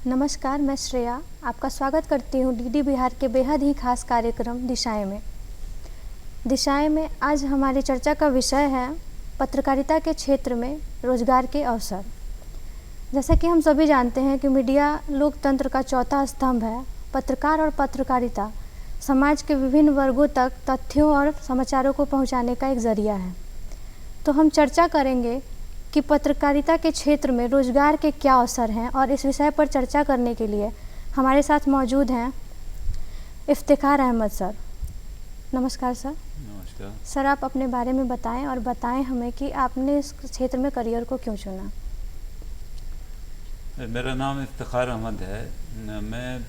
नमस्कार, मैं श्रेया आपका स्वागत करती हूँ डीडी बिहार के बेहद ही खास कार्यक्रम दिशाएं में। दिशाएं में आज हमारी चर्चा का विषय है पत्रकारिता के क्षेत्र में रोजगार के अवसर। जैसा कि हम सभी जानते हैं कि मीडिया लोकतंत्र का चौथा स्तंभ है। पत्रकार और पत्रकारिता समाज के विभिन्न वर्गों तक तथ्यों और समाचारों को पहुँचाने का एक जरिया है। तो हम चर्चा करेंगे कि पत्रकारिता के क्षेत्र में रोजगार के क्या अवसर हैं, और इस विषय पर चर्चा करने के लिए हमारे साथ मौजूद हैं इफ्तिखार अहमद सर। नमस्कार सर। नमस्कार सर, आप अपने बारे में बताएं और बताएं हमें कि आपने इस क्षेत्र में करियर को क्यों चुना। मेरा नाम इफ्तिखार अहमद है। मैं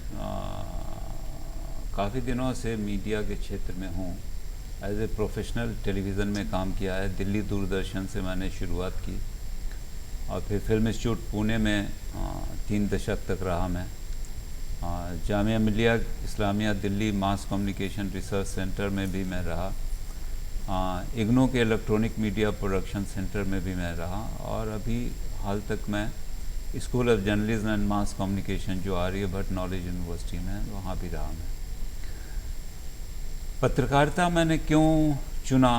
काफ़ी दिनों से मीडिया के क्षेत्र में हूँ। एज ए प्रोफेशनल टेलीविज़न में काम किया है। दिल्ली दूरदर्शन से मैंने शुरुआत की और फिर फिल्म इंस्टीट्यूट पुणे में 3 दशक तक रहा मैं। Jamia Millia Islamia Delhi mass communication research centre में भी मैं रहा। इग्नो के इलेक्ट्रॉनिक मीडिया प्रोडक्शन सेंटर में भी मैं रहा, और अभी हाल तक मैं school of journalism and mass communication जो आर्यभट्ट नॉलेज यूनिवर्सिटी में है वहाँ भी रहा मैं। पत्रकारिता मैंने क्यों चुना,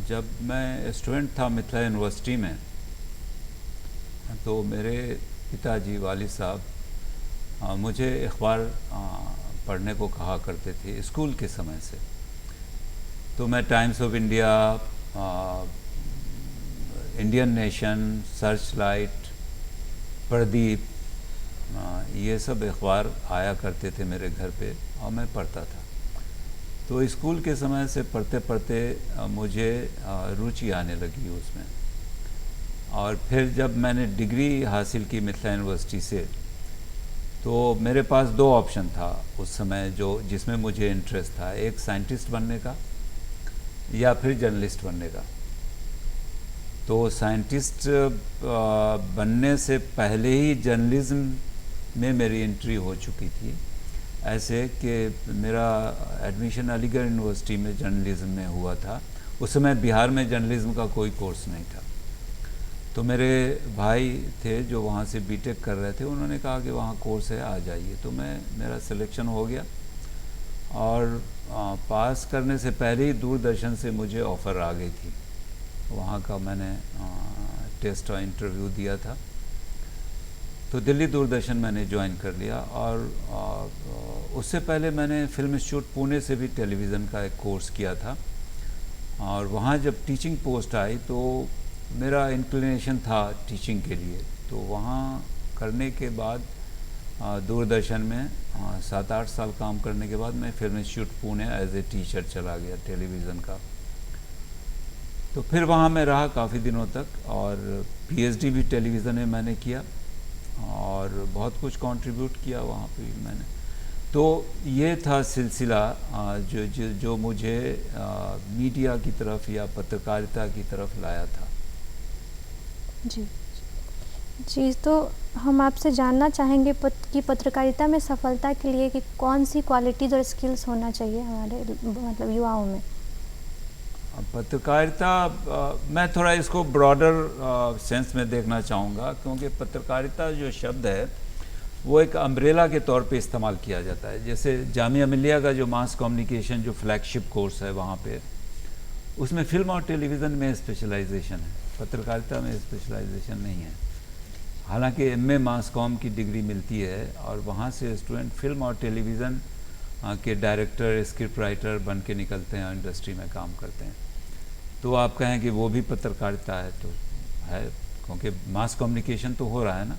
जब मैं स्टूडेंट था मिथिला यूनिवर्सिटी में तो मेरे पिताजी वालिद साहब मुझे अखबार पढ़ने को कहा करते थे स्कूल के समय से। तो मैं times of India, Indian nation, search light, Pradeep, ये सब अखबार आया करते थे मेरे घर पे और मैं पढ़ता था। तो स्कूल के समय से पढ़ते पढ़ते मुझे रुचि आने लगी उसमें। और फिर जब मैंने डिग्री हासिल की मिथिला यूनिवर्सिटी से, तो मेरे पास 2 ऑप्शन था उस समय जिसमें मुझे इंटरेस्ट था, एक साइंटिस्ट बनने का या फिर जर्नलिस्ट बनने का। तो साइंटिस्ट बनने से पहले ही जर्नलिज्म में मेरी एंट्री हो चुकी थी, ऐसे कि मेरा एडमिशन अलीगढ़ यूनिवर्सिटी में जर्नलिज्म में हुआ था। उस समय बिहार में जर्नलिज्म का कोई कोर्स नहीं था। तो मेरे भाई थे जो वहाँ से बीटेक कर रहे थे, उन्होंने कहा कि वहाँ कोर्स है, आ जाइए। तो मेरा सिलेक्शन हो गया, और पास करने से पहले ही दूरदर्शन से मुझे ऑफ़र आ गई थी। वहाँ का मैंने टेस्ट और इंटरव्यू दिया था, तो दिल्ली दूरदर्शन मैंने ज्वाइन कर लिया। और उससे पहले मैंने फिल्म इंस्टीट्यूट पुणे से भी टेलीविज़न का एक कोर्स किया था, और वहाँ जब टीचिंग पोस्ट आई तो मेरा इंक्लिनेशन था टीचिंग के लिए। तो वहाँ करने के बाद दूरदर्शन में 7-8 साल काम करने के बाद मैं film institute Pune as a teacher चला गया टेलीविज़न का। तो फिर वहाँ मैं रहा काफ़ी दिनों तक, और पीएचडी भी टेलीविज़न में मैंने किया और बहुत कुछ कंट्रीब्यूट किया वहाँ पे भी मैंने। तो ये था सिलसिला जो मुझे मीडिया की तरफ या पत्रकारिता की तरफ लाया था। जी, तो हम आपसे जानना चाहेंगे कि पत्रकारिता में सफलता के लिए कि कौन सी क्वालिटीज़ और स्किल्स होना चाहिए हमारे मतलब युवाओं में। पत्रकारिता, मैं थोड़ा इसको ब्रॉडर सेंस में देखना चाहूँगा, क्योंकि पत्रकारिता जो शब्द है वो एक अम्ब्रेला के तौर पे इस्तेमाल किया जाता है। जैसे जामिया मिलिया का जो मास कम्युनिकेशन जो फ्लैगशिप कोर्स है वहाँ पे, उसमें फिल्म और टेलीविज़न में स्पेशलाइजेशन है, पत्रकारिता में स्पेशलाइजेशन नहीं है। हालांकि एमए मास कॉम की डिग्री मिलती है, और वहाँ से स्टूडेंट फिल्म और टेलीविज़न के डायरेक्टर, स्क्रिप्ट राइटर बन के निकलते हैं और इंडस्ट्री में काम करते हैं। तो आप कहें कि वो भी पत्रकारिता है, तो है, क्योंकि मास कम्युनिकेशन तो हो रहा है ना।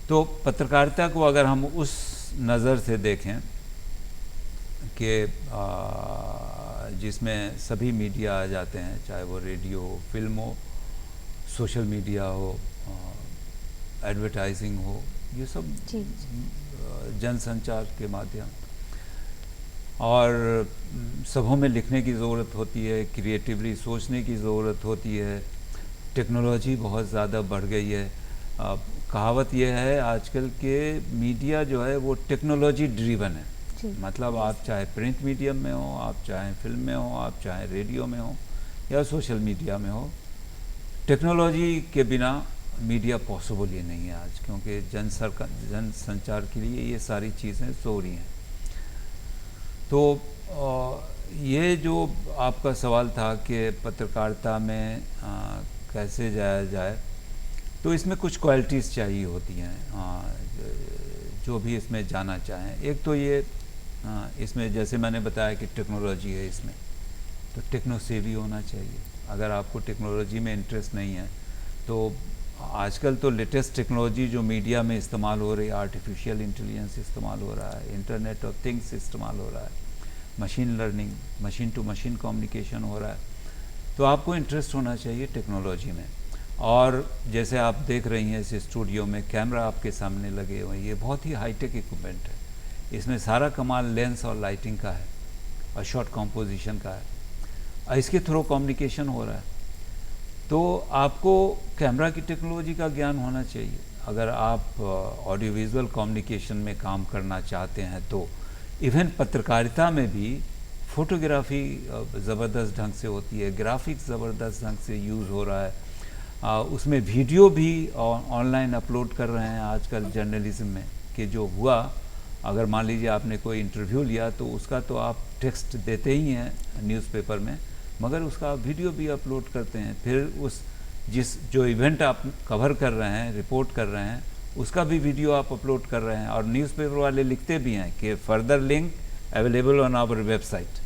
तो पत्रकारिता को अगर हम उस नज़र से देखें कि जिसमें सभी मीडिया आ जाते हैं, चाहे वो रेडियो हो, फिल्म हो, सोशल मीडिया हो, एडवर्टाइजिंग हो, ये सब जनसंचार के माध्यम, और सबों में लिखने की ज़रूरत होती है, क्रिएटिवली सोचने की ज़रूरत होती है। टेक्नोलॉजी बहुत ज़्यादा बढ़ गई है। कहावत यह है आजकल के मीडिया जो है वो टेक्नोलॉजी ड्रिवन है। मतलब आप चाहे प्रिंट मीडियम में हो, आप चाहे फिल्म में हो, आप चाहे रेडियो में हो या सोशल मीडिया में हो, टेक्नोलॉजी के बिना मीडिया पॉसिबल ही नहीं है आज, क्योंकि जन संचार के लिए ये सारी चीज़ें ज़रूरी हैं। तो ये जो आपका सवाल था कि पत्रकारिता में कैसे जाया जाए, तो इसमें कुछ क्वालिटीज़ चाहिए होती हैं जो भी इसमें जाना चाहें। एक तो ये इसमें जैसे मैंने बताया कि टेक्नोलॉजी है इसमें, तो टेक्नो सेवी होना चाहिए। अगर आपको टेक्नोलॉजी में इंटरेस्ट नहीं है तो आजकल तो लेटेस्ट टेक्नोलॉजी जो मीडिया में इस्तेमाल हो रही है, आर्टिफिशियल इंटेलिजेंस इस्तेमाल हो रहा है, इंटरनेट ऑफ थिंग्स इस्तेमाल हो रहा है, machine learning, machine to machine communication हो रहा है, तो आपको इंटरेस्ट होना चाहिए टेक्नोलॉजी में। और जैसे आप देख रही हैं इस स्टूडियो में कैमरा आपके सामने लगे हुए हैं, ये बहुत ही हाईटेक इक्विपमेंट है। इसमें सारा कमाल लेंस और लाइटिंग का है और शॉट कॉम्पोजिशन का है, और इसके थ्रू कम्युनिकेशन हो रहा है। तो आपको कैमरा की टेक्नोलॉजी का ज्ञान होना चाहिए। अगर आप ऑडियो विजुअल कम्युनिकेशन में काम करना चाहते हैं तो इवन पत्रकारिता में भी फ़ोटोग्राफी ज़बरदस्त ढंग से होती है, ग्राफिक्स ज़बरदस्त ढंग से यूज़ हो रहा है, उसमें वीडियो भी ऑनलाइन अपलोड कर रहे हैं आजकल जर्नलिज्म में। कि जो हुआ, अगर मान लीजिए आपने कोई इंटरव्यू लिया तो उसका तो आप टेक्स्ट देते ही हैं न्यूज़पेपर में, मगर उसका वीडियो भी अपलोड करते हैं। फिर उस जो इवेंट आप कवर कर रहे हैं, रिपोर्ट कर रहे हैं, उसका भी वीडियो आप अपलोड कर रहे हैं। और न्यूज़पेपर वाले लिखते भी हैं कि further link available on our website.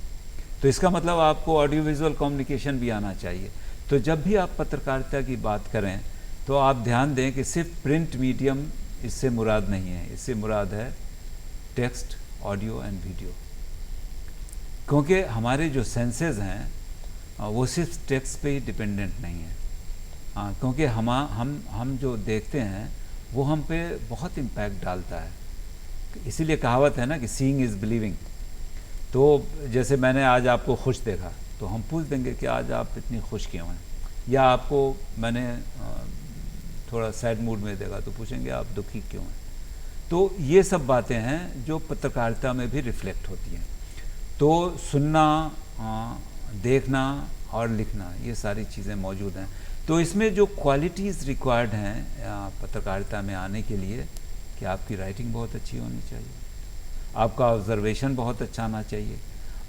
तो इसका मतलब आपको ऑडियो विजुअल कम्युनिकेशन भी आना चाहिए। तो जब भी आप पत्रकारिता की बात करें तो आप ध्यान दें कि सिर्फ प्रिंट मीडियम इससे मुराद नहीं है, इससे मुराद है टेक्स्ट, ऑडियो एंड वीडियो। क्योंकि हमारे जो सेंसेस हैं वो सिर्फ टेक्स्ट पे ही डिपेंडेंट नहीं है। क्योंकि हम जो देखते हैं वो हम पे बहुत इम्पैक्ट डालता है। इसीलिए कहावत है ना कि सीइंग इज़ बिलीविंग। तो जैसे मैंने आज आपको खुश देखा तो हम पूछ देंगे कि आज आप इतनी खुश क्यों हैं, या आपको मैंने थोड़ा सैड मूड में देखा तो पूछेंगे आप दुखी क्यों हैं। तो ये सब बातें हैं जो पत्रकारिता में भी रिफ्लेक्ट होती हैं। तो सुनना, देखना और लिखना, ये सारी चीज़ें मौजूद हैं। तो इसमें जो क्वालिटीज़ रिक्वायर्ड हैं पत्रकारिता में आने के लिए, कि आपकी राइटिंग बहुत अच्छी होनी चाहिए, आपका ऑब्जर्वेशन बहुत अच्छा आना चाहिए,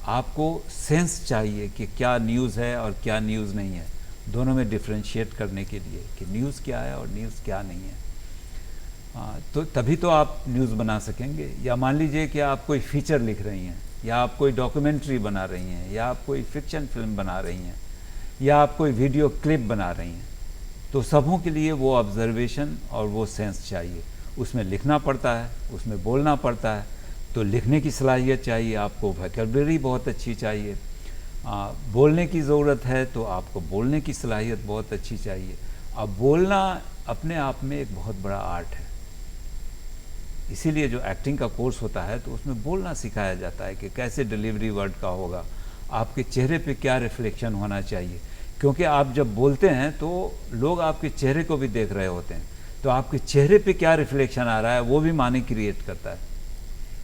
आपको सेंस चाहिए कि क्या न्यूज़ है और क्या न्यूज़ नहीं है, दोनों में डिफ्रेंशिएट करने के लिए कि न्यूज़ क्या है और न्यूज़ क्या नहीं है। तो तभी तो आप न्यूज़ बना सकेंगे। या मान लीजिए कि आप कोई फीचर लिख रही हैं, या आप कोई डॉक्यूमेंट्री बना रही हैं, या आप कोई फिक्शन फिल्म बना रही हैं, या आप कोई वीडियो क्लिप बना रही हैं, तो सबों के लिए वो ऑब्जर्वेशन और वो सेंस चाहिए। उसमें लिखना पड़ता है, उसमें बोलना पड़ता है, तो लिखने की सलाहियत चाहिए, आपको वोकैब्युलरी बहुत अच्छी चाहिए। बोलने की ज़रूरत है तो आपको बोलने की सलाहियत बहुत अच्छी चाहिए। अब बोलना अपने आप में एक बहुत बड़ा आर्ट है। इसीलिए जो एक्टिंग का कोर्स होता है तो उसमें बोलना सिखाया जाता है कि कैसे डिलीवरी वर्ड का होगा, आपके चेहरे पे क्या रिफ्लेक्शन होना चाहिए। क्योंकि आप जब बोलते हैं तो लोग आपके चेहरे को भी देख रहे होते हैं, तो आपके चेहरे पे क्या रिफ्लेक्शन आ रहा है वो भी मानी क्रिएट करता है।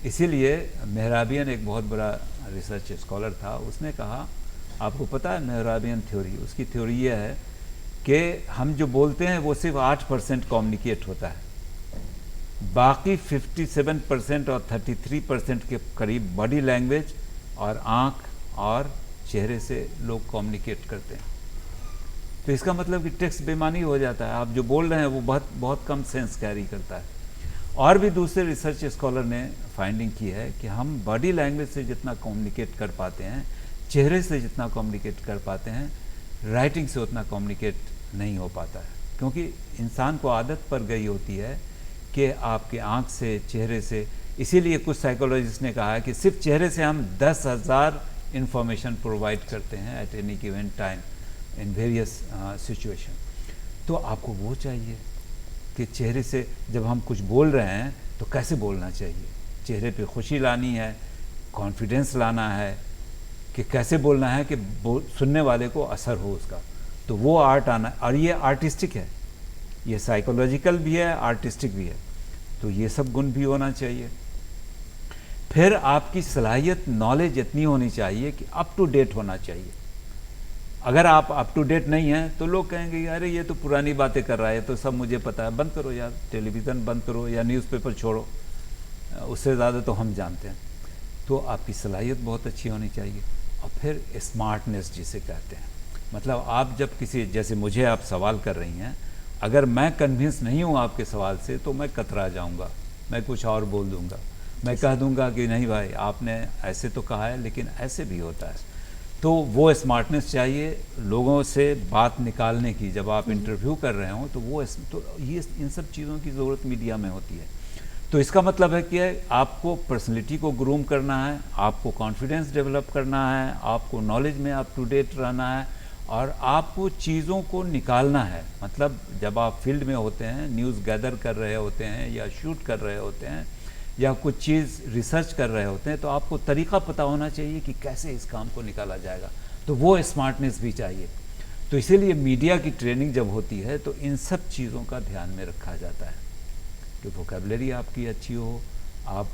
इसीलिए मेहराबियन एक बहुत बड़ा रिसर्च स्कॉलर था, उसने कहा, आपको पता है मेहराबियन थ्योरी, उसकी थ्योरी ये है कि हम जो बोलते हैं वो सिर्फ 8% कम्युनिकेट होता है, बाकी 57% और 33% के करीब बॉडी लैंग्वेज और आँख और चेहरे से लोग कम्युनिकेट करते हैं। तो इसका मतलब कि टेक्स्ट बेमानी हो जाता है, आप जो बोल रहे हैं वो बहुत बहुत कम सेंस कैरी करता है। और भी दूसरे रिसर्च स्कॉलर ने फाइंडिंग की है कि हम बॉडी लैंग्वेज से जितना कम्युनिकेट कर पाते हैं, चेहरे से जितना कम्युनिकेट कर पाते हैं, राइटिंग से उतना कम्युनिकेट नहीं हो पाता है। क्योंकि इंसान को आदत पड़ गई होती है कि आपके आँख से, चेहरे से। इसीलिए कुछ साइकोलॉजिस्ट ने कहा है कि सिर्फ चेहरे से हम 10,000 इंफॉर्मेशन प्रोवाइड करते हैं at any given time in various situation. तो आपको वो चाहिए कि चेहरे से जब हम कुछ बोल रहे हैं तो कैसे बोलना चाहिए, चेहरे पे खुशी लानी है, कॉन्फिडेंस लाना है, कि कैसे बोलना है कि सुनने वाले को असर हो उसका। तो वो आर्ट आना, और ये आर्टिस्टिक है, ये साइकोलॉजिकल भी है, आर्टिस्टिक भी है। तो ये सब गुण भी होना चाहिए। फिर आपकी सलाहियत, नॉलेज इतनी होनी चाहिए कि अप टू डेट होना चाहिए। अगर आप अप टू डेट नहीं हैं तो लोग कहेंगे अरे ये तो पुरानी बातें कर रहा है, तो सब मुझे पता है, बंद करो यार, टेलीविज़न बंद करो या न्यूज़पेपर छोड़ो, उससे ज़्यादा तो हम जानते हैं। तो आपकी सलाहियत बहुत अच्छी होनी चाहिए। और फिर स्मार्टनेस जिसे कहते हैं, मतलब आप जब किसी, जैसे मुझे आप सवाल कर रही हैं, अगर मैं कन्विंस नहीं हूँ आपके सवाल से तो मैं कतरा जाऊँगा, मैं कुछ और बोल दूँगा, मैं कह दूँगा कि नहीं भाई आपने ऐसे तो कहा है लेकिन ऐसे भी होता है। तो वो स्मार्टनेस चाहिए लोगों से बात निकालने की, जब आप इंटरव्यू कर रहे हो तो वो तो ये इन सब चीज़ों की ज़रूरत मीडिया में होती है। तो इसका मतलब है कि आपको पर्सनैलिटी को ग्रूम करना है, आपको कॉन्फिडेंस डेवलप करना है, आपको नॉलेज में अप टू डेट रहना है, और आपको चीज़ों को निकालना है। मतलब जब आप फील्ड में होते हैं, न्यूज़ गैदर कर रहे होते हैं या शूट कर रहे होते हैं या कुछ चीज़ रिसर्च कर रहे होते हैं, तो आपको तरीका पता होना चाहिए कि कैसे इस काम को निकाला जाएगा। तो वो स्मार्टनेस भी चाहिए। तो इसीलिए मीडिया की ट्रेनिंग जब होती है तो इन सब चीज़ों का ध्यान में रखा जाता है कि वोकैबुलरी आपकी अच्छी हो, आप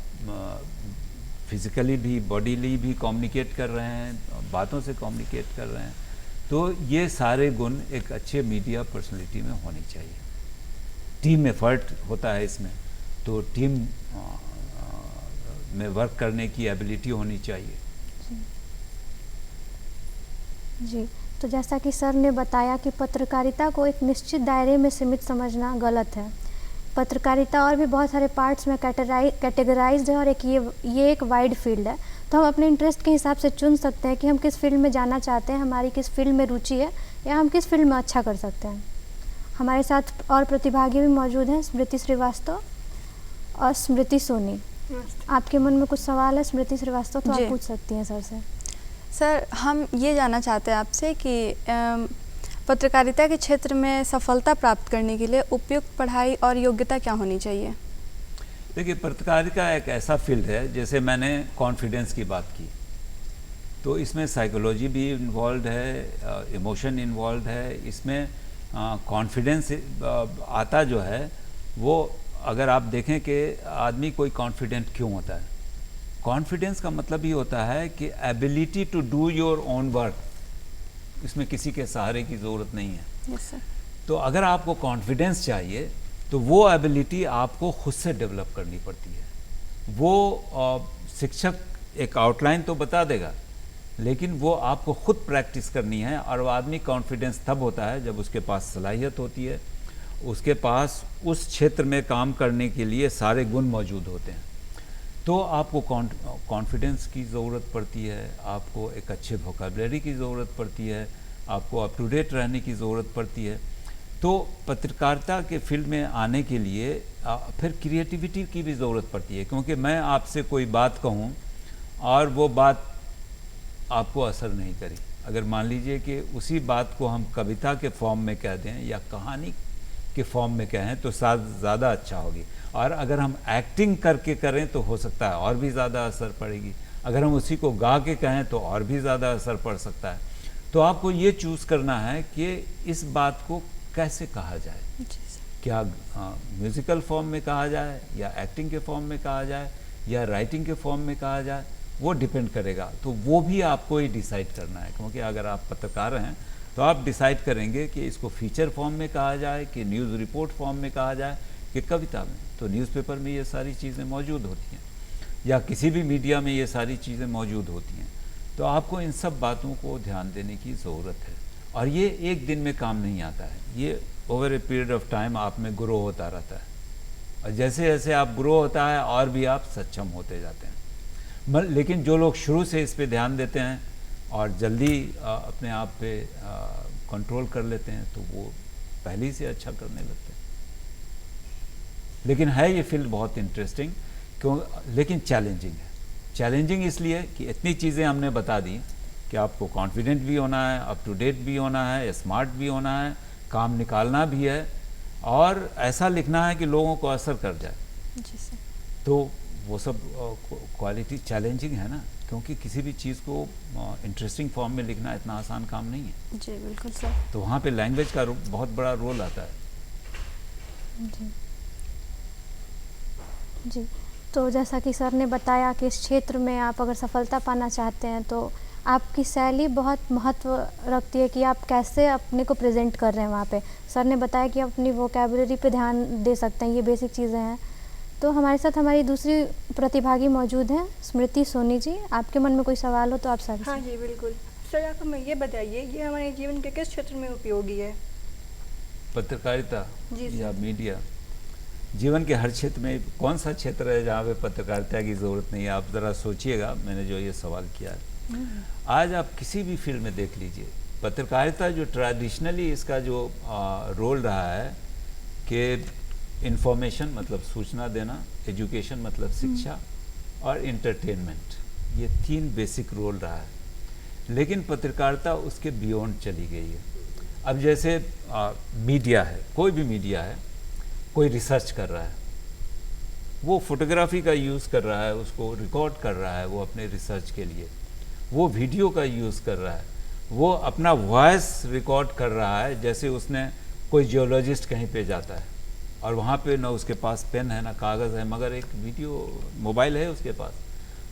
फिज़िकली भी बॉडीली भी कम्युनिकेट कर रहे हैं, बातों से कम्युनिकेट कर रहे हैं। तो ये सारे गुण एक अच्छे मीडिया पर्सनैलिटी में होनी चाहिए। टीम एफर्ट होता है इसमें, तो टीम में वर्क करने की एबिलिटी होनी चाहिए। जी, तो जैसा कि सर ने बताया कि पत्रकारिता को एक निश्चित दायरे में सीमित समझना गलत है। पत्रकारिता और भी बहुत सारे पार्ट्स में कैटेगराइज्ड है और ये एक वाइड फील्ड है। तो हम अपने इंटरेस्ट के हिसाब से चुन सकते हैं कि हम किस फील्ड में जाना चाहते हैं, हमारी किस फील्ड में रुचि है, या हम किस फील्ड में अच्छा कर सकते हैं। हमारे साथ और प्रतिभागी भी मौजूद हैं, स्मृति श्रीवास्तव और स्मृति सोनी। आपके मन में कुछ सवाल है स्मृति श्रीवास्तव, तो आप पूछ सकती हैं सर से। सर, हम ये जानना चाहते हैं आपसे कि पत्रकारिता के क्षेत्र में सफलता प्राप्त करने के लिए उपयुक्त पढ़ाई और योग्यता क्या होनी चाहिए? देखिए, पत्रकारिता एक ऐसा फील्ड है, जैसे मैंने कॉन्फिडेंस की बात की, तो इसमें साइकोलॉजी भी इन्वॉल्व है, इमोशन इन्वॉल्व है। इसमें कॉन्फिडेंस आता जो है वो, अगर आप देखें कि आदमी कोई कॉन्फिडेंट क्यों होता है, कॉन्फिडेंस का मतलब ही होता है कि ability to do your own work, इसमें किसी के सहारे की ज़रूरत नहीं है। Yes sir. तो अगर आपको कॉन्फिडेंस चाहिए तो वो एबिलिटी आपको खुद से डेवलप करनी पड़ती है। वो शिक्षक एक आउटलाइन तो बता देगा, लेकिन वो आपको खुद प्रैक्टिस करनी है। और वो आदमी कॉन्फिडेंस तब होता है जब उसके पास सलाहियत होती है, उसके पास उस क्षेत्र में काम करने के लिए सारे गुण मौजूद होते हैं। तो आपको कॉन्फिडेंस की ज़रूरत पड़ती है, आपको एक अच्छे वोकैबुलरी की ज़रूरत पड़ती है, आपको अप टू डेट रहने की ज़रूरत पड़ती है। तो पत्रकारिता के फील्ड में आने के लिए फिर क्रिएटिविटी की भी ज़रूरत पड़ती है, क्योंकि मैं आपसे कोई बात कहूँ और वो बात आपको असर नहीं करी, अगर मान लीजिए कि उसी बात को हम कविता के फॉर्म में कह दें या कहानी के फॉर्म में कहें तो ज़्यादा अच्छा होगी। और अगर हम एक्टिंग करके करें तो हो सकता है और भी ज़्यादा असर पड़ेगी। अगर हम उसी को गा के कहें तो और भी ज़्यादा असर पड़ सकता है। तो आपको ये चूज़ करना है कि इस बात को कैसे कहा जाए, क्या म्यूज़िकल फॉर्म में कहा जाए या एक्टिंग के फॉर्म में कहा जाए या राइटिंग के फॉर्म में कहा जाए, वो डिपेंड करेगा। तो वो भी आपको ही डिसाइड करना है, क्योंकि अगर आप पत्रकार हैं तो आप डिसाइड करेंगे कि इसको फीचर फॉर्म में कहा जाए कि न्यूज़ रिपोर्ट फॉर्म में कहा जाए कि कविता में। तो न्यूज़पेपर में ये सारी चीज़ें मौजूद होती हैं या किसी भी मीडिया में ये सारी चीज़ें मौजूद होती हैं। तो आपको इन सब बातों को ध्यान देने की ज़रूरत है, और ये एक दिन में काम नहीं आता है, ये over a period of time आप में ग्रो होता रहता है। और जैसे जैसे आप ग्रो होता है और भी आप सक्षम होते जाते हैं। लेकिन जो लोग शुरू से इस पे ध्यान देते हैं और जल्दी अपने आप पे कंट्रोल कर लेते हैं तो वो पहले ही से अच्छा करने लगते हैं। लेकिन है ये फील्ड बहुत इंटरेस्टिंग, क्यों, लेकिन चैलेंजिंग है। चैलेंजिंग इसलिए कि इतनी चीज़ें हमने बता दी कि आपको कॉन्फिडेंट भी होना है, अप टू डेट भी होना है, स्मार्ट भी होना है, काम निकालना भी है, और ऐसा लिखना है कि लोगों को असर कर जाए। जी सर। तो वो सब क्वालिटी चैलेंजिंग है ना, क्योंकि किसी भी चीज़ को इंटरेस्टिंग फॉर्म में लिखना इतना आसान काम नहीं है। जी बिल्कुल सर। तो वहाँ पे लैंग्वेज का बहुत बड़ा रोल आता है। जी जी, तो जैसा कि सर ने बताया कि इस क्षेत्र में आप अगर सफलता पाना चाहते हैं तो आपकी शैली बहुत महत्व रखती है कि आप कैसे अपने को प्रेजेंट कर रहे हैं वहाँ पे। सर ने बताया कि आप अपनी वोकैबुलरी पे ध्यान दे सकते हैं, ये बेसिक चीज़ें हैं। तो हमारे साथ हमारी दूसरी प्रतिभागी मौजूद हैं, स्मृति सोनी जी। आपके मन में कोई सवाल हो तो आप सर हाँ जी बिल्कुल। सर आप हमें ये बताइए, ये हमारे जीवन के किस क्षेत्र में उपयोगी है? पत्रकारिता जी या सर। मीडिया जीवन के हर क्षेत्र में, कौन सा क्षेत्र है जहाँ पे पत्रकारिता की ज़रूरत नहीं है? आप ज़रा सोचिएगा, मैंने जो ये सवाल किया है। आज आप किसी भी फील्ड में देख लीजिए, पत्रकारिता जो ट्रेडिशनली इसका जो रोल रहा है कि इंफॉर्मेशन मतलब सूचना देना, एजुकेशन मतलब शिक्षा, और इंटरटेनमेंट, ये 3 बेसिक रोल रहा है। लेकिन पत्रकारिता उसके बियॉन्ड चली गई है। अब जैसे मीडिया है, कोई भी मीडिया है, कोई रिसर्च कर रहा है, वो फोटोग्राफी का यूज़ कर रहा है, उसको रिकॉर्ड कर रहा है वो अपने रिसर्च के लिए, वो वीडियो का यूज़ कर रहा है, वो अपना वॉइस रिकॉर्ड कर रहा है। जैसे उसने कोई जियोलॉजिस्ट कहीं पे जाता है और वहाँ पे ना उसके पास पेन है ना कागज़ है, मगर एक वीडियो मोबाइल है उसके पास,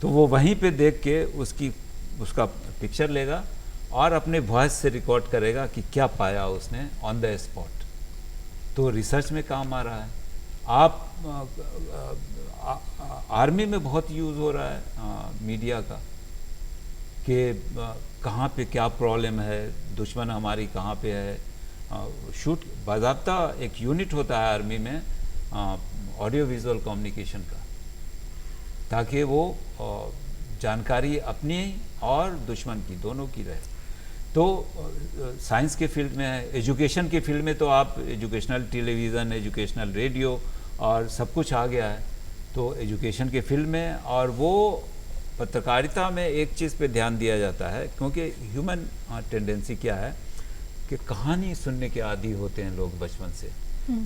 तो वो वहीं पे देख के उसका पिक्चर लेगा और अपने वॉइस से रिकॉर्ड करेगा कि क्या पाया उसने ऑन द स्पॉट। तो रिसर्च में काम आ रहा है। आप आर्मी में बहुत यूज़ हो रहा है मीडिया का, कि कहाँ पे क्या प्रॉब्लम है, दुश्मन हमारी कहाँ पे है। शूट बाज़ाब्ता एक यूनिट होता है आर्मी में ऑडियो विजुअल कम्युनिकेशन का, ताकि वो जानकारी अपनी और दुश्मन की दोनों की रहे। तो साइंस के फील्ड में है, एजुकेशन के फील्ड में तो आप एजुकेशनल टेलीविज़न, एजुकेशनल रेडियो और सब कुछ आ गया है। तो एजुकेशन के फील्ड में, और वो पत्रकारिता में एक चीज़ पे ध्यान दिया जाता है, क्योंकि ह्यूमन टेंडेंसी क्या है कि कहानी सुनने के आदी होते हैं लोग बचपन से।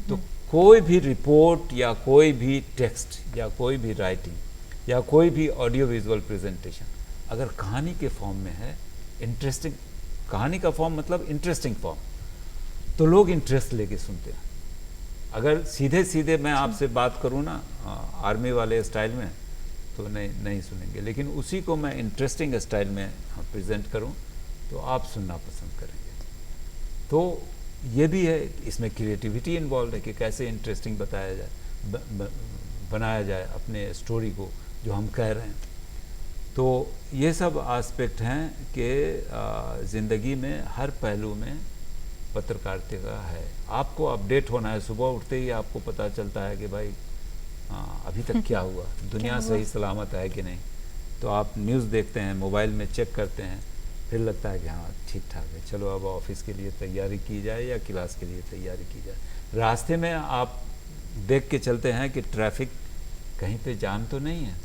तो कोई भी रिपोर्ट या कोई भी टेक्स्ट या कोई भी राइटिंग या कोई भी ऑडियो विजुअल प्रेजेंटेशन अगर कहानी के फॉर्म में है, इंटरेस्टिंग कहानी का फॉर्म मतलब इंटरेस्टिंग फॉर्म, तो लोग इंटरेस्ट लेके सुनते हैं। अगर सीधे सीधे मैं आपसे बात करूँ ना आर्मी वाले स्टाइल में, तो नहीं सुनेंगे। लेकिन उसी को मैं इंटरेस्टिंग स्टाइल में प्रेजेंट करूँ तो आप सुनना पसंद करेंगे। तो ये भी है, इसमें क्रिएटिविटी इन्वॉल्व है कि कैसे इंटरेस्टिंग बताया जाए, बनाया जाए अपने स्टोरी को जो हम कह रहे हैं। तो ये सब एस्पेक्ट हैं कि ज़िंदगी में हर पहलू में पत्रकारिता है। आपको अपडेट होना है, सुबह उठते ही आपको पता चलता है कि भाई अभी तक क्या हुआ, दुनिया सही सलामत है कि नहीं। तो आप न्यूज़ देखते हैं, मोबाइल में चेक करते हैं, फिर लगता है कि हाँ ठीक ठाक है, चलो अब ऑफिस के लिए तैयारी की जाए या क्लास के लिए तैयारी की जाए। रास्ते में आप देख के चलते हैं कि ट्रैफिक कहीं पे जाम तो नहीं है,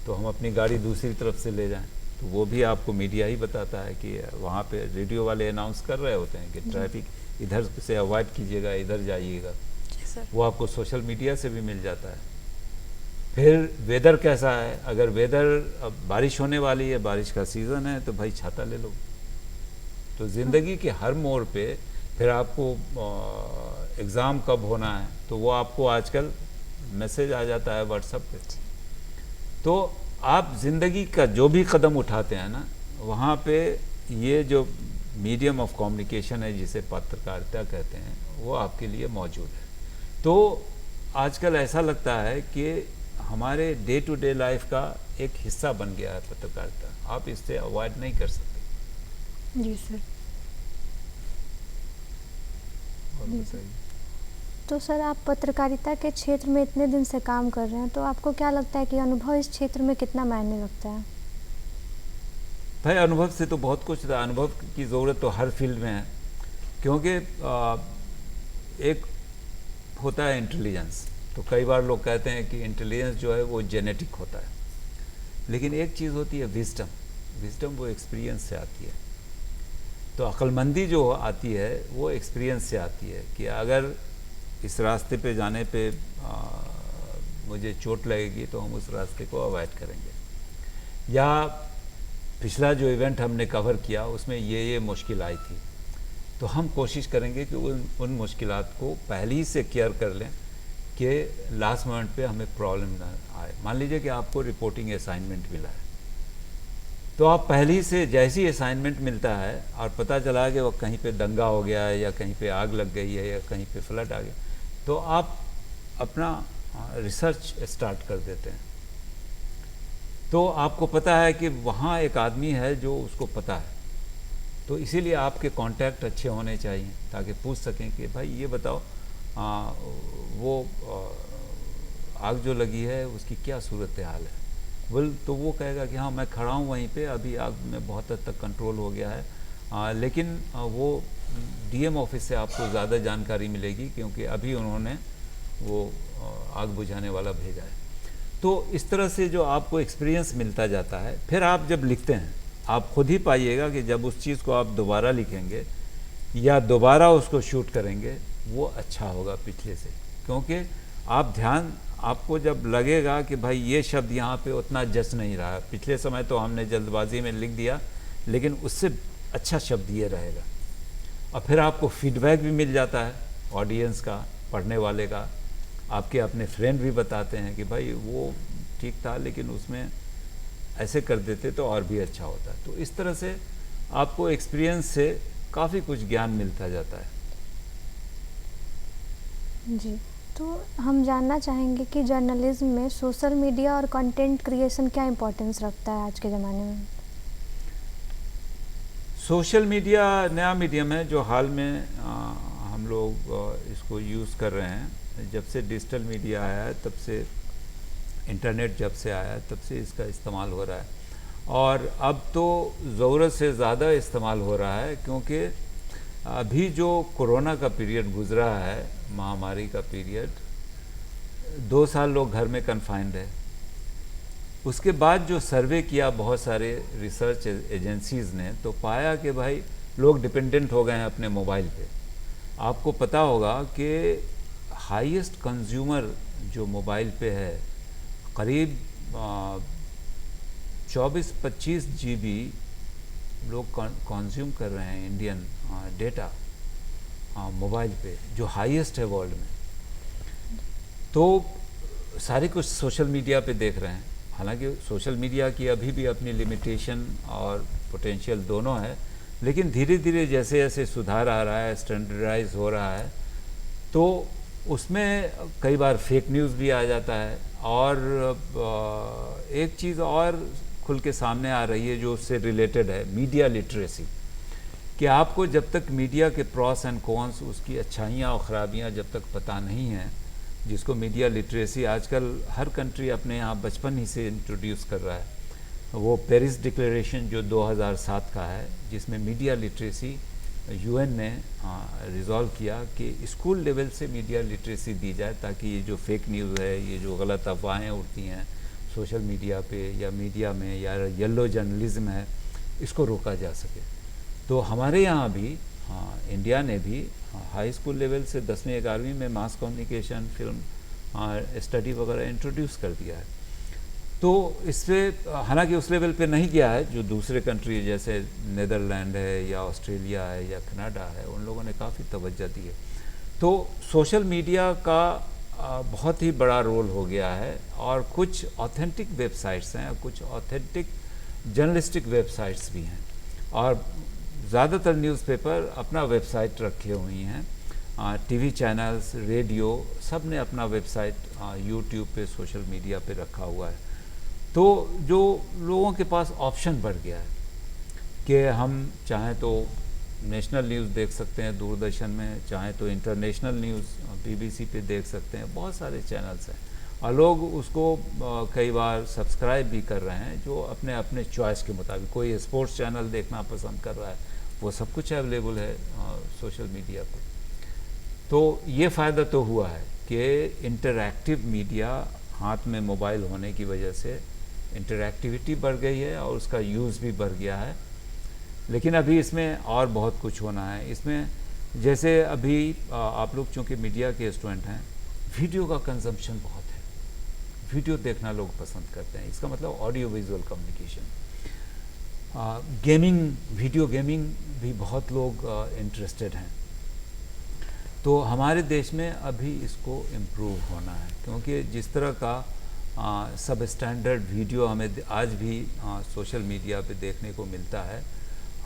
तो हम अपनी गाड़ी दूसरी तरफ से ले जाएं। तो वो भी आपको मीडिया ही बताता है कि वहाँ पे रेडियो वाले अनाउंस कर रहे होते हैं कि ट्रैफिक इधर से अवॉइड कीजिएगा, इधर जाइएगा। वो आपको सोशल मीडिया से भी मिल जाता है। फिर वेदर कैसा है, अगर वेदर अब बारिश होने वाली है, बारिश का सीज़न है, तो भाई छाता ले लो। तो ज़िंदगी के हर मोड़ पे फिर आपको एग्ज़ाम कब होना है, तो वो आपको आजकल मैसेज आ जाता है व्हाट्सएप पे। तो आप ज़िंदगी का जो भी कदम उठाते हैं ना, वहाँ पे ये जो मीडियम ऑफ कम्युनिकेशन है जिसे पत्रकारिता कहते हैं, वो आपके लिए मौजूद है। तो आजकल ऐसा लगता है कि हमारे डे टू डे लाइफ का एक हिस्सा बन गया है पत्रकारिता, आप इससे अवॉइड नहीं कर सकते। जी सर। और बताइए। तो सर, आप पत्रकारिता के क्षेत्र में इतने दिन से काम कर रहे हैं, तो आपको क्या लगता है कि अनुभव इस क्षेत्र में कितना मायने रखता है? भाई अनुभव से तो बहुत कुछ था। अनुभव की ज़रूरत तो हर फील्ड में है, क्योंकि एक होता है इंटेलिजेंस। तो कई बार लोग कहते हैं कि इंटेलिजेंस जो है वो जेनेटिक होता है, लेकिन एक चीज़ होती है विजडम। विजडम वो एक्सपीरियंस से आती है। तो अक्लमंदी जो आती है वो एक्सपीरियंस से आती है कि अगर इस रास्ते पे जाने पे मुझे चोट लगेगी तो हम उस रास्ते को अवॉइड करेंगे। या पिछला जो इवेंट हमने कवर किया उसमें ये मुश्किल आई थी, तो हम कोशिश करेंगे कि उन मुश्किलात को पहले ही से केयर कर लें कि लास्ट मोमेंट पे हमें प्रॉब्लम ना आए। मान लीजिए कि आपको रिपोर्टिंग असाइनमेंट मिला है, तो आप पहली से जैसी असाइनमेंट मिलता है और पता चला कि वो कहीं पे दंगा हो गया है या कहीं पे आग लग गई है या कहीं पे फ्लड आ गया, तो आप अपना रिसर्च स्टार्ट कर देते हैं। तो आपको पता है कि वहाँ एक आदमी है जो उसको पता है, तो इसीलिए आपके कांटेक्ट अच्छे होने चाहिए ताकि पूछ सकें कि भाई ये बताओ वो आग जो लगी है उसकी क्या सूरत हाल है। तो वो कहेगा कि हाँ मैं खड़ा हूँ वहीं पे, अभी आग में बहुत हद तक कंट्रोल हो गया है, लेकिन वो डीएम ऑफिस से आपको ज़्यादा जानकारी मिलेगी क्योंकि अभी उन्होंने वो आग बुझाने वाला भेजा है। तो इस तरह से जो आपको एक्सपीरियंस मिलता जाता है, फिर आप जब लिखते हैं आप खुद ही पाइएगा कि जब उस चीज़ को आप दोबारा लिखेंगे या दोबारा उसको शूट करेंगे वो अच्छा होगा पिछले से, क्योंकि आपको जब लगेगा कि भाई ये शब्द यहाँ पे उतना जच नहीं रहा, पिछले समय तो हमने जल्दबाजी में लिख दिया लेकिन उससे अच्छा शब्द ये रहेगा, और फिर आपको फीडबैक भी मिल जाता है ऑडियंस का, पढ़ने वाले का, आपके अपने फ्रेंड भी बताते हैं कि भाई वो ठीक था लेकिन उसमें ऐसे कर देते तो और भी अच्छा होता है। तो इस तरह से आपको एक्सपीरियंस से काफ़ी कुछ ज्ञान मिलता जाता है। जी, तो हम जानना चाहेंगे कि जर्नलिज्म में सोशल मीडिया और कंटेंट क्रिएशन क्या इम्पोर्टेंस रखता है आज के ज़माने में? सोशल मीडिया नया मीडियम है जो हाल में हम लोग इसको यूज़ कर रहे हैं। जब से डिजिटल मीडिया आया है, तब से इंटरनेट जब से आया है, तब से इसका इस्तेमाल हो रहा है, और अब तो ज़रूरत से ज़्यादा इस्तेमाल हो रहा है क्योंकि अभी जो कोरोना का पीरियड गुज़रा है, महामारी का पीरियड, 2 साल लोग घर में कन्फाइंड है। उसके बाद जो सर्वे किया बहुत सारे रिसर्च एजेंसीज़ ने, तो पाया कि भाई लोग डिपेंडेंट हो गए हैं अपने मोबाइल पे। आपको पता होगा कि हाईएस्ट कंज्यूमर जो मोबाइल पे है, करीब 24-25 GB लोग कंज्यूम कर रहे हैं इंडियन डेटा मोबाइल पे, जो हाईएस्ट है वर्ल्ड में। तो सारे कुछ सोशल मीडिया पे देख रहे हैं। हालांकि सोशल मीडिया की अभी भी अपनी लिमिटेशन और पोटेंशियल दोनों है, लेकिन धीरे धीरे जैसे जैसे सुधार आ रहा है, स्टैंडर्डाइज हो रहा है, तो उसमें कई बार फेक न्यूज़ भी आ जाता है। और एक चीज़ और खुल के सामने आ रही है जो उससे रिलेटेड है, मीडिया लिटरेसी, कि आपको जब तक मीडिया के प्रॉस एंड कॉन्स, उसकी अच्छाइयाँ और ख़राबियाँ जब तक पता नहीं हैं, जिसको मीडिया लिटरेसी आजकल हर कंट्री अपने यहाँ बचपन ही से इंट्रोड्यूस कर रहा है। वो पेरिस डिक्लेरेशन जो 2007 का है, जिसमें मीडिया लिटरेसी यूएन ने रिज़ॉल्व किया कि स्कूल लेवल से मीडिया लिटरेसी दी जाए, ताकि ये जो फेक न्यूज़ है, ये जो गलत अफवाहें उड़ती हैं सोशल मीडिया पे या मीडिया में, या येलो जर्नलिज्म है, इसको रोका जा सके। तो हमारे यहाँ भी इंडिया ने भी हाई स्कूल लेवल से 10वीं 11वीं में मास कम्युनिकेशन, फिल्म स्टडी वगैरह इंट्रोड्यूस कर दिया है। तो इससे हालांकि उस लेवल पे नहीं किया है जो दूसरे कंट्री जैसे नीदरलैंड है या ऑस्ट्रेलिया है या कनाडा है, उन लोगों ने काफ़ी तवज्जो दी है। तो सोशल मीडिया का बहुत ही बड़ा रोल हो गया है, और कुछ ऑथेंटिक वेबसाइट्स हैं, कुछ ऑथेंटिक जर्नलिस्टिक वेबसाइट्स भी हैं, और ज़्यादातर न्यूज़पेपर अपना वेबसाइट रखे हुई हैं, टीवी चैनल्स, रेडियो, सब ने अपना वेबसाइट यूट्यूब पे, सोशल मीडिया पे रखा हुआ है। तो जो लोगों के पास ऑप्शन बढ़ गया है कि हम चाहें तो नेशनल न्यूज़ देख सकते हैं दूरदर्शन में, चाहें तो इंटरनेशनल न्यूज़ बीबीसी पे देख सकते हैं, बहुत सारे चैनल्स हैं, और लोग उसको कई बार सब्सक्राइब भी कर रहे हैं जो अपने अपने चॉइस के मुताबिक। कोई स्पोर्ट्स चैनल देखना पसंद कर रहा है, वो सब कुछ अवेलेबल है सोशल मीडिया पर। तो ये फ़ायदा तो हुआ है कि इंटरैक्टिव मीडिया, हाथ में मोबाइल होने की वजह से इंटरैक्टिविटी बढ़ गई है और उसका यूज़ भी बढ़ गया है। लेकिन अभी इसमें और बहुत कुछ होना है। इसमें जैसे अभी आप लोग चूँकि मीडिया के स्टूडेंट हैं, वीडियो का कंजम्पशन बहुत है, वीडियो देखना लोग पसंद करते हैं। इसका मतलब audio visual communication, gaming, video gaming भी बहुत लोग इंटरेस्टेड हैं। तो हमारे देश में अभी इसको इम्प्रूव होना है, क्योंकि जिस तरह का सब स्टैंडर्ड वीडियो हमें आज भी सोशल मीडिया पे देखने को मिलता है।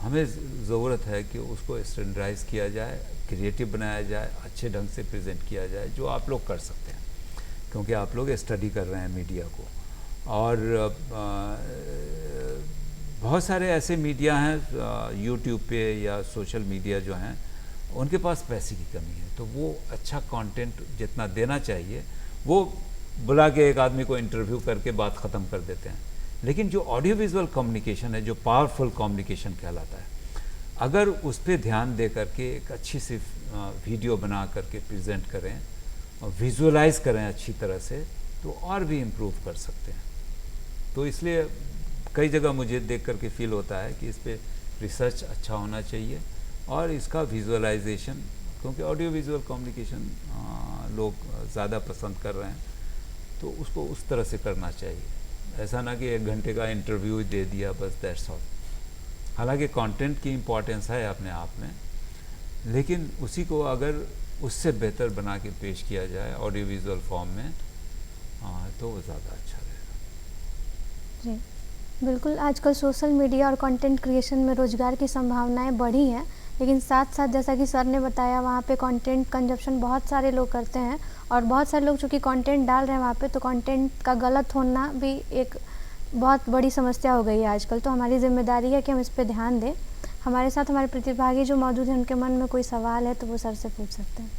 हमें ज़रूरत है कि उसको स्टैंडर्डाइज किया जाए, क्रिएटिव बनाया जाए, अच्छे ढंग से प्रेजेंट किया जाए, जो आप लोग कर सकते हैं क्योंकि आप लोग स्टडी कर रहे हैं मीडिया को। और बहुत सारे ऐसे मीडिया हैं यूट्यूब पे या सोशल मीडिया जो हैं उनके पास पैसे की कमी है, तो वो अच्छा कंटेंट जितना देना चाहिए वो बुला के एक आदमी को इंटरव्यू करके बात ख़त्म कर देते हैं। लेकिन जो ऑडियो विजुअल कम्युनिकेशन है, जो पावरफुल कम्युनिकेशन कहलाता है, अगर उस पर ध्यान दे करके एक अच्छी सी वीडियो बना करके प्रेजेंट करें और विजुअलाइज करें अच्छी तरह से, तो और भी इम्प्रूव कर सकते हैं। तो इसलिए कई जगह मुझे देख करके फील होता है कि इस पर रिसर्च अच्छा होना चाहिए और इसका विजुअलाइजेशन, क्योंकि ऑडियो विजुअल कम्युनिकेशन लोग ज़्यादा पसंद कर रहे हैं, तो उसको उस तरह से करना चाहिए। ऐसा ना कि 1 घंटे का इंटरव्यू दे दिया बस, दैट्स ऑल। हालांकि कंटेंट की इम्पोर्टेंस है अपने आप में, लेकिन उसी को अगर उससे बेहतर बना के पेश किया जाए ऑडियो विजुअल फॉर्म में, तो वो ज़्यादा अच्छा रहेगा। जी बिल्कुल, आजकल सोशल मीडिया और कंटेंट क्रिएशन में रोज़गार की संभावनाएं बढ़ी हैं, लेकिन साथ साथ जैसा कि सर ने बताया वहाँ पे कंटेंट कंजप्शन बहुत सारे लोग करते हैं और बहुत सारे लोग चूँकि कंटेंट डाल रहे हैं वहाँ पे, तो कंटेंट का गलत होना भी एक बहुत बड़ी समस्या हो गई है आजकल। तो हमारी जिम्मेदारी है कि हम इस पर ध्यान दें। हमारे साथ हमारे प्रतिभागी जो मौजूद हैं, उनके मन में कोई सवाल है तो वो सर से पूछ सकते हैं।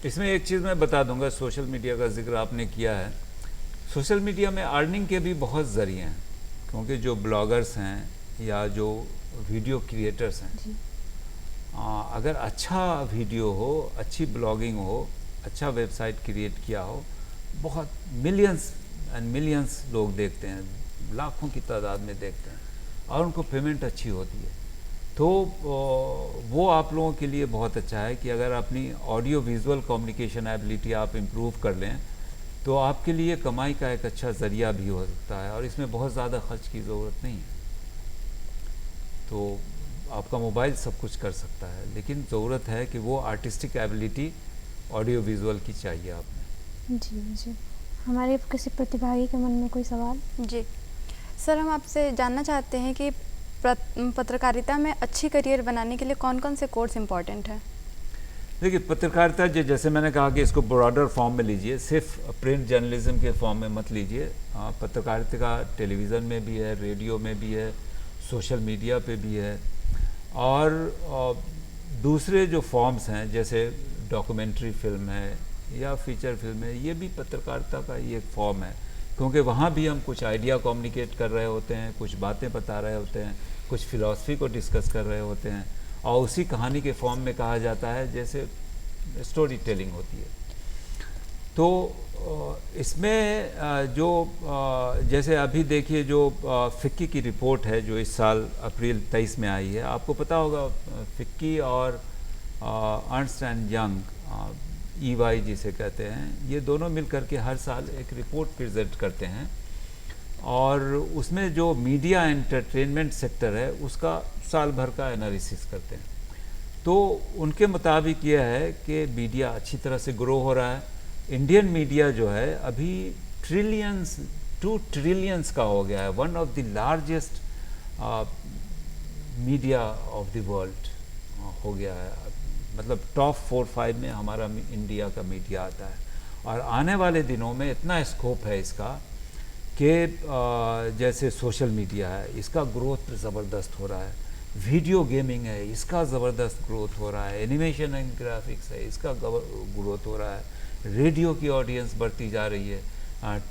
इसमें एक चीज़ मैं बता दूंगा, सोशल मीडिया का जिक्र आपने किया है। सोशल मीडिया में अर्निंग के भी बहुत ज़रिए हैं, क्योंकि जो ब्लॉगर्स हैं या जो वीडियो क्रिएटर्स हैं, अगर अच्छा वीडियो हो, अच्छी ब्लॉगिंग हो, अच्छा वेबसाइट क्रिएट किया हो, बहुत मिलियंस एंड मिलियंस लोग देखते हैं, लाखों की तादाद में देखते हैं और उनको पेमेंट अच्छी होती है। तो वो आप लोगों के लिए बहुत अच्छा है कि अगर अपनी ऑडियो विजुअल कम्युनिकेशन एबिलिटी आप इम्प्रूव कर लें तो आपके लिए कमाई का एक अच्छा ज़रिया भी हो सकता है और इसमें बहुत ज़्यादा खर्च की ज़रूरत नहीं है। तो आपका मोबाइल सब कुछ कर सकता है, लेकिन ज़रूरत है कि वो आर्टिस्टिक एबिलिटी ऑडियो विजुअल की चाहिए आप में। जी जी, हमारे किसी प्रतिभागी के मन में कोई सवाल? जी सर, हम आपसे जानना चाहते हैं कि पत्रकारिता में अच्छी करियर बनाने के लिए कौन कौन से कोर्स इम्पॉर्टेंट हैं? देखिए, पत्रकारिता जैसे मैंने कहा कि इसको ब्रॉडर फॉर्म में लीजिए, सिर्फ प्रिंट जर्नलिज्म के फॉर्म में मत लीजिए। पत्रकारिता का टेलीविज़न में भी है, रेडियो में भी है, सोशल मीडिया पे भी है, और दूसरे जो फॉर्म्स हैं जैसे डॉक्यूमेंट्री फिल्म है या फीचर फिल्म है, ये भी पत्रकारिता का ही एक फॉर्म है, क्योंकि वहाँ भी हम कुछ आइडिया कम्युनिकेट कर रहे होते हैं, कुछ बातें बता रहे होते हैं, कुछ फिलॉसफी को डिस्कस कर रहे होते हैं, और उसी कहानी के फॉर्म में कहा जाता है जैसे स्टोरी टेलिंग होती है। तो इसमें जो जैसे अभी देखिए जो फिक्की की रिपोर्ट है जो इस साल अप्रैल 23 में आई है, आपको पता होगा फिक्की और अर्नस्ट एंड यंग, EY जिसे कहते हैं, ये दोनों मिलकर के हर साल एक रिपोर्ट प्रेजेंट करते हैं और उसमें जो मीडिया एंटरटेनमेंट सेक्टर है उसका साल भर का एनालिसिस करते हैं। तो उनके मुताबिक यह है कि मीडिया अच्छी तरह से ग्रो हो रहा है। इंडियन मीडिया जो है अभी $2 ट्रिलियंस का हो गया है, one of the largest media of the world हो गया है, मतलब टॉप 4-5 में हमारा इंडिया का मीडिया आता है। और आने वाले दिनों में इतना स्कोप है इसका कि जैसे सोशल मीडिया है, इसका ग्रोथ ज़बरदस्त हो रहा है, वीडियो गेमिंग है, इसका ज़बरदस्त ग्रोथ हो रहा है, एनिमेशन एंड ग्राफिक्स है, इसका ग्रोथ हो रहा है, रेडियो की ऑडियंस बढ़ती जा रही है,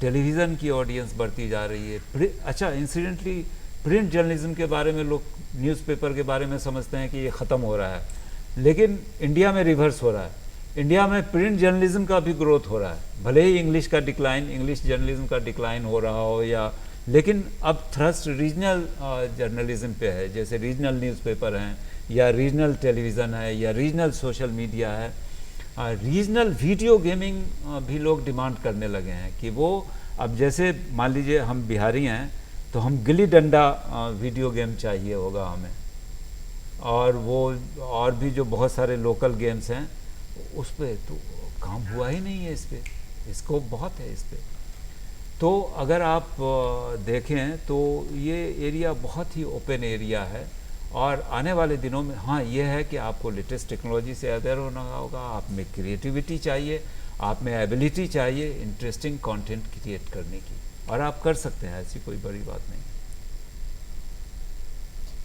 टेलीविज़न की ऑडियंस बढ़ती जा रही है। अच्छा, इंसिडेंटली प्रिंट जर्नलिज्म के बारे में लोग न्यूज़पेपर के बारे में समझते हैं कि ये ख़त्म हो रहा है, लेकिन इंडिया में रिवर्स हो रहा है। इंडिया में प्रिंट जर्नलिज्म का भी ग्रोथ हो रहा है, भले ही इंग्लिश जर्नलिज्म का डिक्लाइन हो रहा हो या, लेकिन अब थ्रस्ट रीजनल जर्नलिज्म पे है, जैसे रीजनल न्यूज़पेपर हैं या रीजनल टेलीविज़न है या रीजनल सोशल मीडिया है। रीजनल वीडियो गेमिंग भी लोग डिमांड करने लगे हैं कि वो, अब जैसे मान लीजिए हम बिहारी हैं तो हम गिल्ली डंडा वीडियो गेम चाहिए होगा हमें, और वो और भी जो बहुत सारे लोकल गेम्स हैं उस पर तो काम हुआ ही नहीं है, इस पर स्कोप बहुत है इस पर। तो अगर आप देखें तो ये एरिया बहुत ही ओपन एरिया है, और आने वाले दिनों में हाँ ये है कि आपको लेटेस्ट टेक्नोलॉजी से अवेयर होना होगा, आप में क्रिएटिविटी चाहिए, आप में एबिलिटी चाहिए इंटरेस्टिंग कंटेंट क्रिएट करने की, और आप कर सकते हैं, ऐसी कोई बड़ी बात नहीं।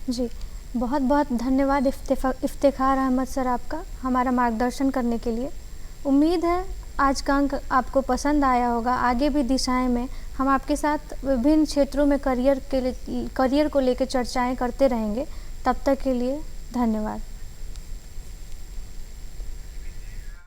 जी, बहुत बहुत धन्यवाद इफ्तिखार अहमद सर आपका हमारा मार्गदर्शन करने के लिए। उम्मीद है आज का अंक आपको पसंद आया होगा। आगे भी दिशाएं में हम आपके साथ विभिन्न क्षेत्रों में करियर को लेकर चर्चाएं करते रहेंगे। तब तक के लिए धन्यवाद।